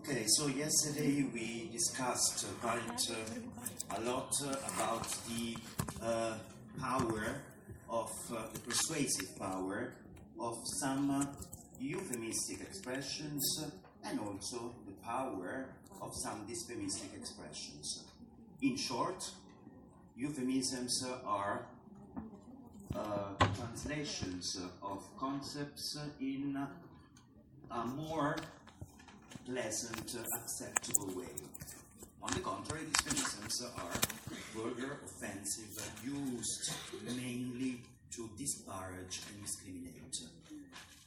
Okay, so yesterday we discussed quite a lot about the power of the persuasive power of some euphemistic expressions and also the power of some dysphemistic expressions. In short, euphemisms are translations of concepts in a more pleasant, acceptable way. On the contrary, dysphemisms are vulgar, offensive, used mainly to disparage and discriminate.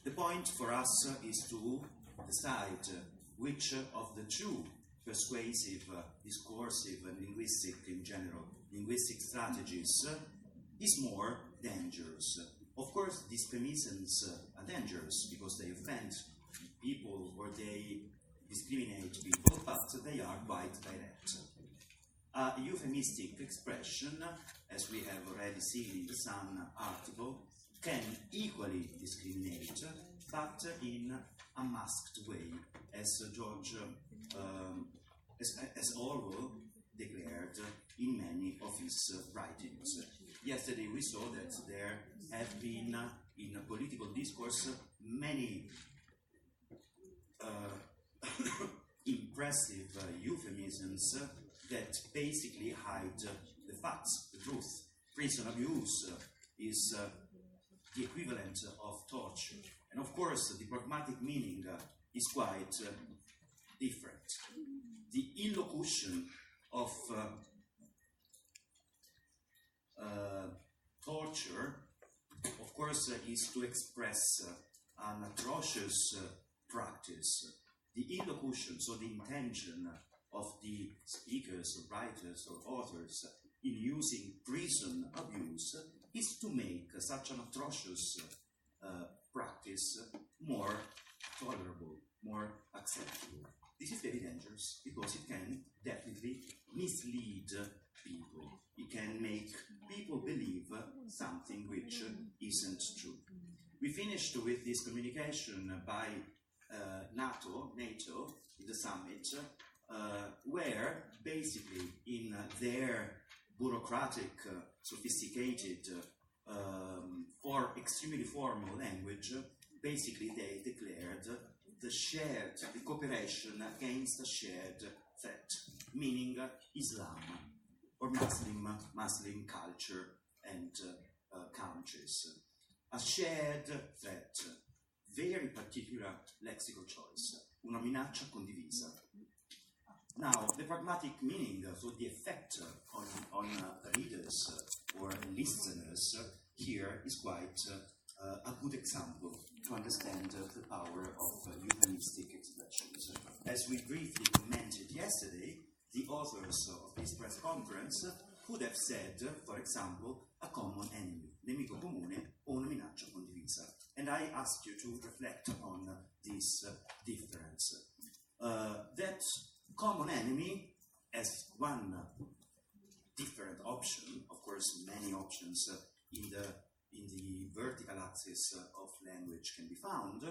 The point for us is to decide which of the two persuasive, discursive, and linguistic in general, linguistic strategies is more dangerous. Of course, dysphemisms are dangerous because they offend people or they discriminate people, but they are quite direct. A euphemistic expression, as we have already seen in the Sun article, can equally discriminate, but in a masked way, as as Orwell declared in many of his writings. Yesterday we saw that there have been in political discourse many impressive euphemisms that basically hide the facts, the truth. Prison abuse is the equivalent of torture. And of course, the pragmatic meaning is quite different. The illocution of torture, of course, is to express an atrocious practice. The illocution, so the intention of the speakers, or writers, or authors in using prison abuse is to make such an atrocious practice more tolerable, more acceptable. This is very dangerous because it can definitely mislead people. It can make people believe something which isn't true. We finished with this communication by NATO, in the summit, where basically in their bureaucratic, sophisticated, extremely formal language, basically they declared the cooperation against a shared threat, meaning Islam or Muslim culture and countries. A shared threat, very particular lexical choice, una minaccia condivisa. Now, the pragmatic meaning, so the effect on readers or listeners here is quite a good example to understand the power of euphemistic expressions. As we briefly commented yesterday, the authors of this press conference could have said, for example, a common enemy, nemico comune, o una minaccia condivisa. And I ask you to reflect on this difference. That common enemy as one different option, of course many options in the vertical axis of language can be found,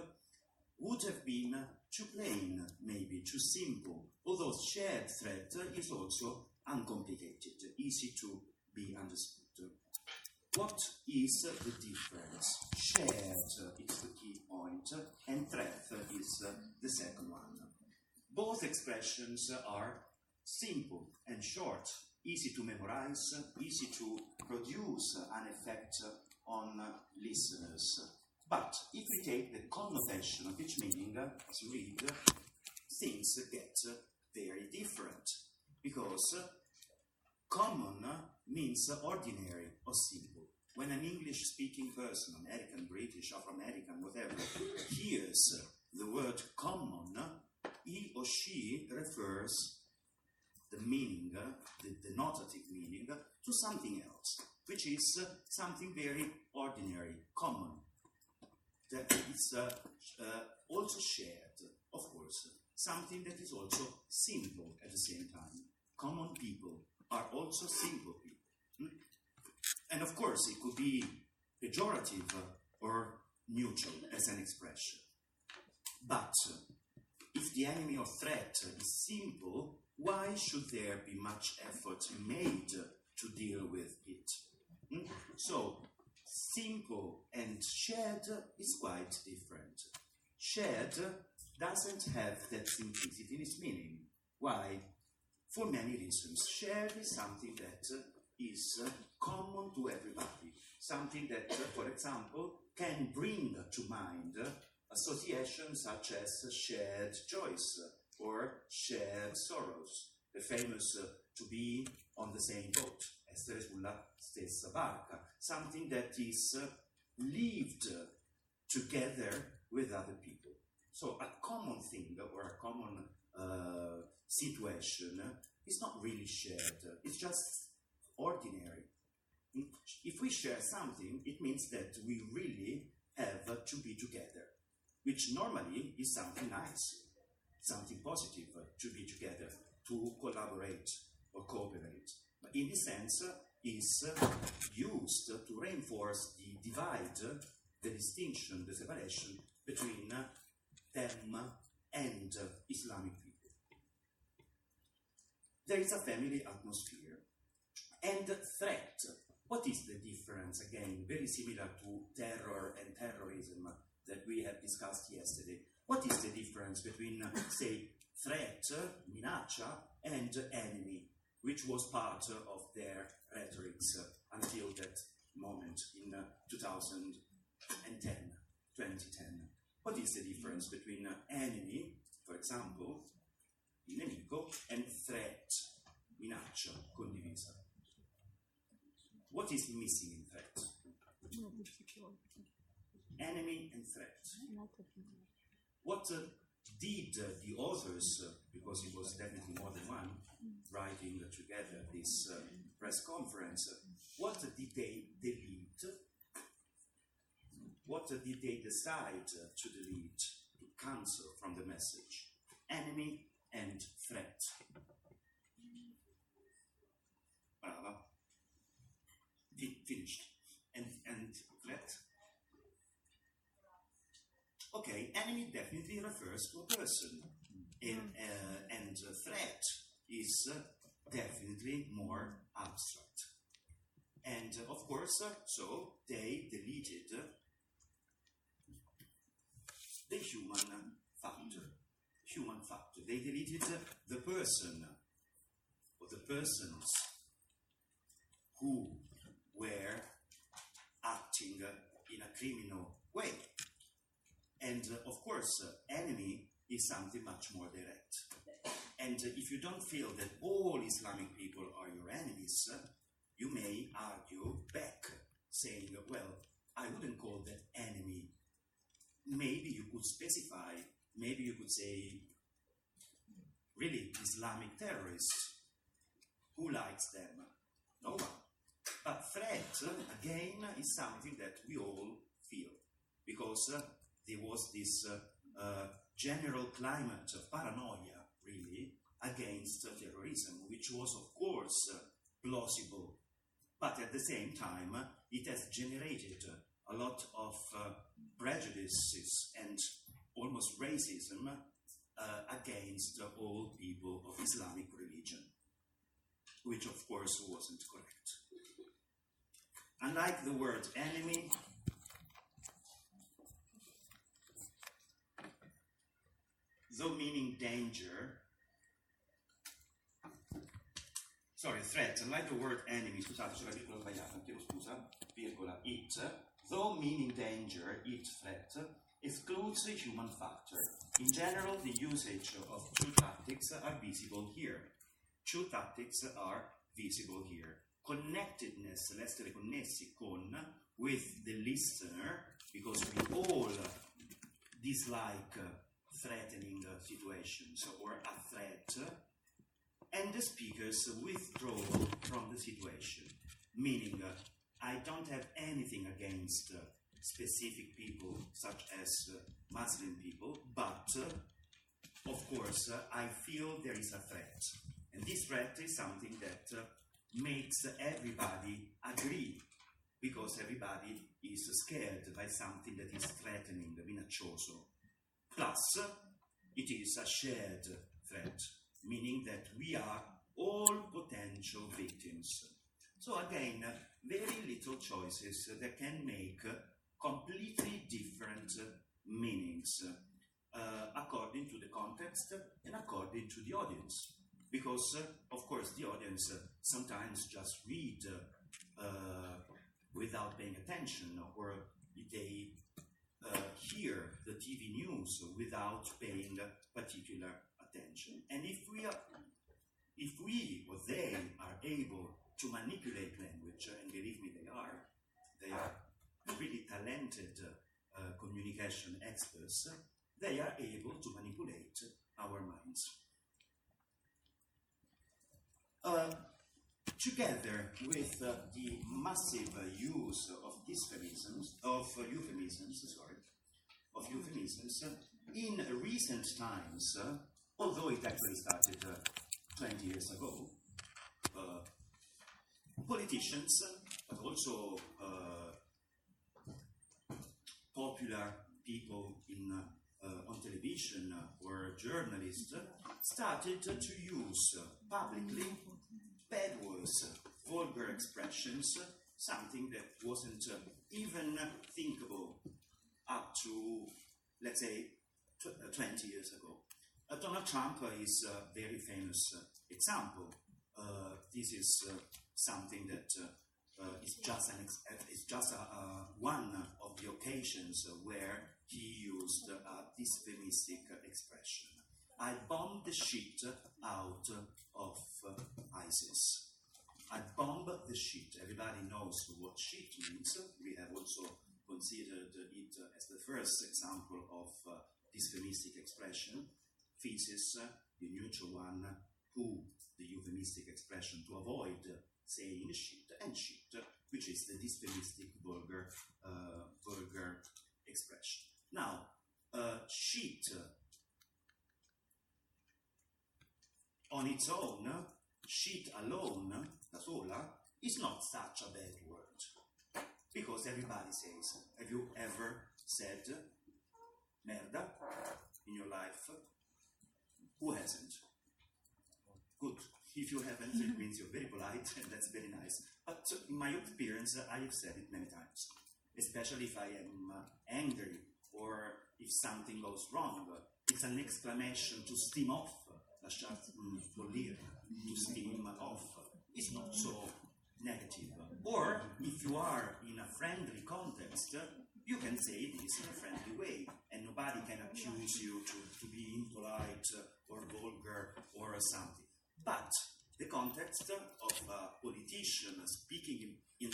would have been too plain, maybe too simple, although shared threat is also uncomplicated, easy to be understood. What is the difference? Shared is the key point, and threat is the second one. Both expressions are simple and short, easy to memorize, easy to produce an effect on listeners. But if we take the connotation of each meaning, as you read, things get very different. Because common means ordinary or simple. When an English-speaking person, American, British, Afro-American, whatever, hears the word common, he or she refers the meaning, the denotative meaning, to something else, which is something very ordinary, common, that is also shared, of course, something that is also simple at the same time. Common people are also simple people. And of course, it could be pejorative or neutral as an expression. But if the enemy or threat is simple, why should there be much effort made to deal with it? So, simple and shared is quite different. Shared doesn't have that simplicity in its meaning. Why? For many reasons. Shared is something that is common to everybody. Something that, for example, can bring to mind associations such as shared joys or shared sorrows. The famous to be on the same boat, essere sulla stessa barca. Something that is lived together with other people. So a common thing or a common situation is not really shared. It's just ordinary. If we share something, it means that we really have to be together, which normally is something nice, something positive, to be together, to collaborate or cooperate. But in this sense, is used to reinforce the divide, the distinction, the separation between them and Islamic people. There is a family atmosphere and threat. What is the difference? Again, very similar to terror and terrorism that we have discussed yesterday. What is the difference between, say, threat, minaccia, and enemy, which was part of their rhetorics until that moment in 2010? What is the difference between enemy, for example, nemico, and threat, minaccia, condivisa? What is missing in threat? Enemy and threat. What did the authors, because it was definitely more than one, writing together this press conference, what did they delete? What did they decide to delete, to cancel from the message? Enemy and threat. Finished. And threat? Okay, enemy definitely refers to a person. And threat is definitely more abstract. And of course, so they deleted the human factor. They deleted the person or the persons who were acting in a criminal way. And of course, enemy is something much more direct. And if you don't feel that all Islamic people are your enemies, you may argue back, saying, well, I wouldn't call that enemy. Maybe you could specify, maybe you could say, really, Islamic terrorists. Who likes them? No one. But threat, again, is something that we all feel, because there was this general climate of paranoia, really, against terrorism, which was, of course, plausible. But at the same time, it has generated a lot of prejudices and almost racism against all people of Islamic religion, which, of course, wasn't correct. Unlike the word enemy, though meaning danger, threat, unlike the word enemy, scusate, c'è la virgola sbagliata, chiedo scusa, virgola, it, though meaning danger, it, threat, excludes the human factor. In general, the usage of two tactics are visible here. Two tactics are visible here. Connectedness, l'essere connessi con, with the listener, because we all dislike threatening situations or a threat, and the speaker's withdrawal from the situation, meaning I don't have anything against specific people such as Muslim people, but of course I feel there is a threat, and this threat is something that makes everybody agree, because everybody is scared by something that is threatening, minaccioso. Plus, it is a shared threat, meaning that we are all potential victims. So again, very little choices that can make completely different meanings according to the context and according to the audience. Because, of course, the audience sometimes just read without paying attention, or they hear the TV news without paying particular attention. And if we or they are able to manipulate language, and believe me, they are really talented communication experts, they are able to manipulate our minds. Together with the massive use of euphemisms, in recent times, although it actually started 20 years ago, politicians, but also popular people on television or journalists started to use publicly bad words, vulgar expressions, something that wasn't even thinkable up to, let's say, 20 years ago. Donald Trump is a very famous example. This is something that is just one of the occasions where he used this euphemistic expression. I bombed the shit out of ISIS. I bombed the shit. Everybody knows what shit means. We have also considered it as the first example of this euphemistic expression. Feces, the neutral one, who the euphemistic expression to avoid saying shit, and shit, which is the dysphemistic vulgar expression. Now, shit on its own, shit alone, da sola, is not such a bad word. Because everybody says, have you ever said merda in your life? Who hasn't? Good. If you haven't, it means you're very polite, and that's very nice. But in my experience, I have said it many times, especially if I am angry or if something goes wrong. It's an exclamation to steam off. Lasciar bollire, to steam off. It's not so negative. Or if you are in a friendly context, you can say this in a friendly way, and nobody can accuse you to be impolite or vulgar or something. But the context of a politician speaking in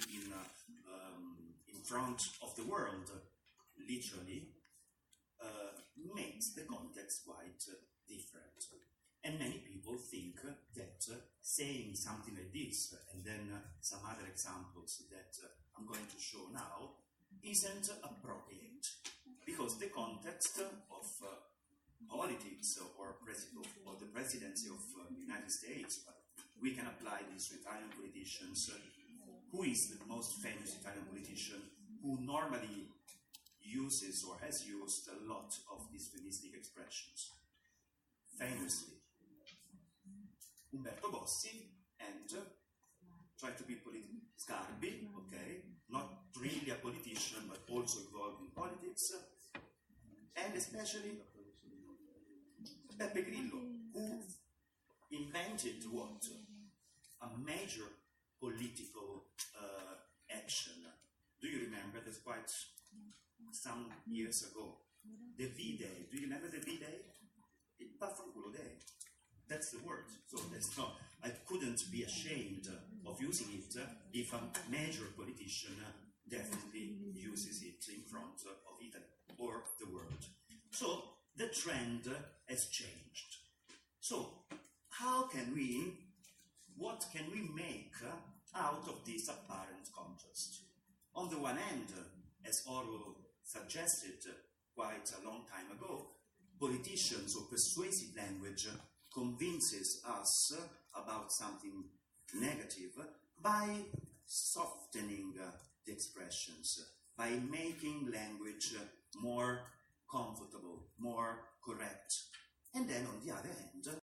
front of the world, literally, makes the context quite different. And many people think that saying something like this, and then some other examples that I'm going to show now, isn't appropriate. Because the context of politics or the presidency of the United States, we can apply this to Italian politicians. Who is the most famous Italian politician who normally uses or has used a lot of these euphemistic expressions? Famously, Umberto Bossi, and try to be Sgarbi, okay, not really a politician, but also involved in politics, and especially Beppe Grillo, who invented what? A major political action. Do you remember? That's quite some years ago. The V-Day. Do you remember the V-Day? Vaffanculo Day. That's the word. So that's not. I couldn't be ashamed of using it if a major politician definitely uses it in front of Italy or the world. So the trend has changed. So what can we make out of this apparent contrast? On the one hand, as Orwell suggested quite a long time ago, politicians or persuasive language convinces us about something negative by softening the expressions, by making language more comfortable, more correct, And then on the other hand,